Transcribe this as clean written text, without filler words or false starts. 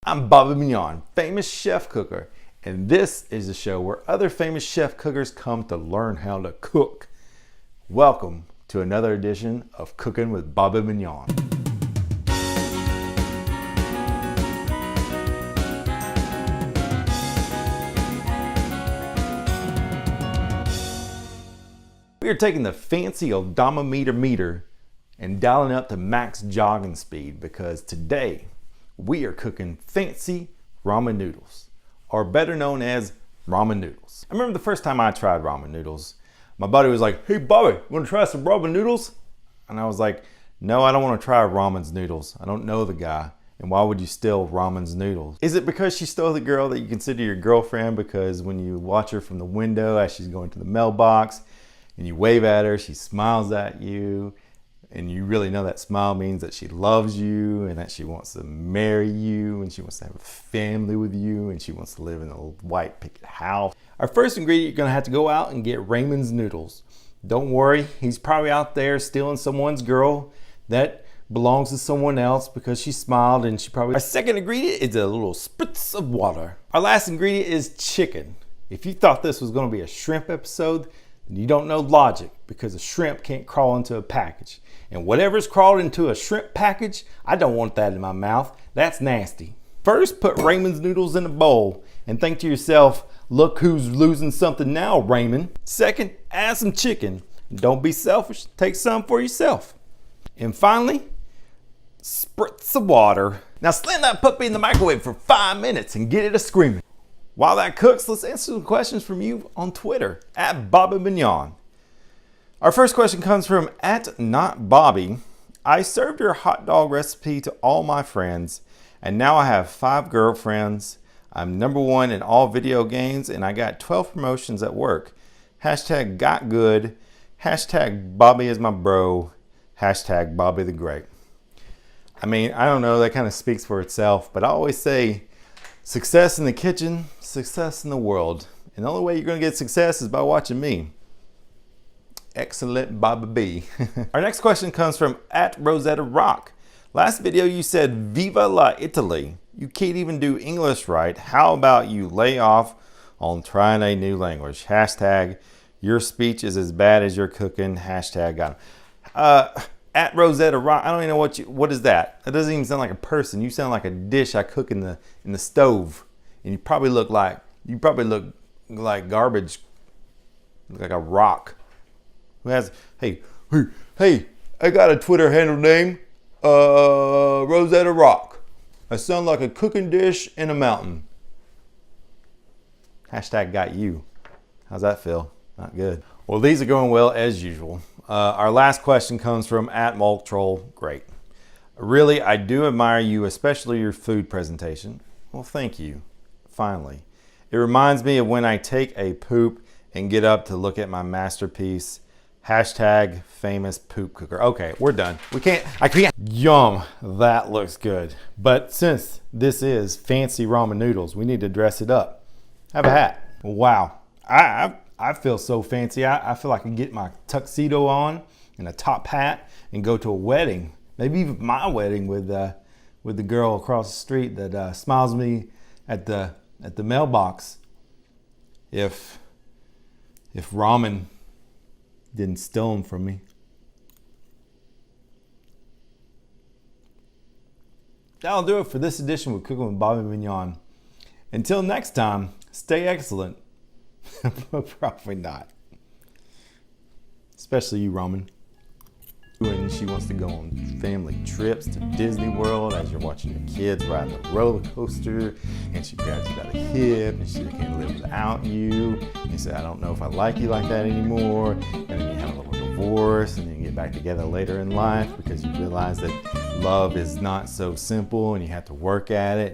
I'm Bobby Mignon, famous chef cooker, and this is the show where other famous chef cookers come to learn how to cook. Welcome to another edition of Cooking with Bobby Mignon. We are taking the fancy odometer meter and dialing up to max jogging speed because today we are cooking fancy ramen noodles, or better known as ramen noodles. I remember the first time I tried ramen noodles, my buddy was like, "Hey Bobby, you wanna try some ramen noodles?" And I was like, "No, I don't wanna try ramen's noodles. I don't know the guy. And why would you steal ramen's noodles?" Is it because she stole the girl that you consider your girlfriend because when you watch her from the window as she's going to the mailbox and you wave at her, she smiles at you, and you really know that smile means that she loves you and that she wants to marry you and she wants to have a family with you and she wants to live in a white picket house? Our first ingredient, you're gonna have to go out and get Ramen's noodles. Don't worry, he's probably out there stealing someone's girl that belongs to someone else because she smiled and she probably... Our second ingredient is a little spritz of water. Our last ingredient is chicken. If you thought this was gonna be a shrimp episode, you don't know logic because a shrimp can't crawl into a package. And whatever's crawled into a shrimp package, I don't want that in my mouth. That's nasty. First, put Ramen's noodles in a bowl and think to yourself, look who's losing something now, Ramen. Second, add some chicken. Don't be selfish, take some for yourself. And finally, spritz of water. Now slam that puppy in the microwave for 5 minutes and get it a screaming. While that cooks, let's answer some questions from you on Twitter, @BobbyMignon. Our first question comes from @NotBobby. I served your hot dog recipe to all my friends, and now I have 5 girlfriends. I'm #1 in all video games, and I got 12 promotions at work. Hashtag got good. Hashtag Bobby is my bro. Hashtag Bobby the Great. I mean, I don't know, that kind of speaks for itself, but I always say, success in the kitchen, success in the world. And the only way you're gonna get success is by watching me. Excellent Bobby B. Our next question comes from @RosettaRock. Last video you said Viva la Italy. You can't even do English right. How about you lay off on trying a new language? Hashtag your speech is as bad as your cooking. Hashtag got him. @RosettaRock, I don't even know what is that? That doesn't even sound like a person. You sound like a dish I cook in the stove. And you probably look like garbage. You look like a rock. Who has, hey, I got a Twitter handle name, RosettaRock. I sound like a cooking dish in a mountain. Hashtag got you. How's that feel? Not good. Well, these are going well as usual. Our last question comes from @MulkTroll. Great. Really, I do admire you, especially your food presentation. Well, thank you. Finally. It reminds me of when I take a poop and get up to look at my masterpiece. Hashtag famous poop cooker. Okay, we're done. I can't. Yum, that looks good. But since this is fancy ramen noodles, we need to dress it up. Have a hat. Wow, I feel so fancy. I feel like I can get my tuxedo on and a top hat and go to a wedding. Maybe even my wedding with the girl across the street that smiles at me at the mailbox. If ramen didn't steal them from me. That'll do it for this edition with Cooking with Bobby Mignon. Until next time, stay excellent. Probably not. Especially you, Ramen. When she wants to go on family trips to Disney World as you're watching your kids ride the roller coaster, and she grabs you by the hip and she can't live without you. You say, I don't know if I like you like that anymore. And then you have a little divorce and then you get back together later in life because you realize that love is not so simple and you have to work at it.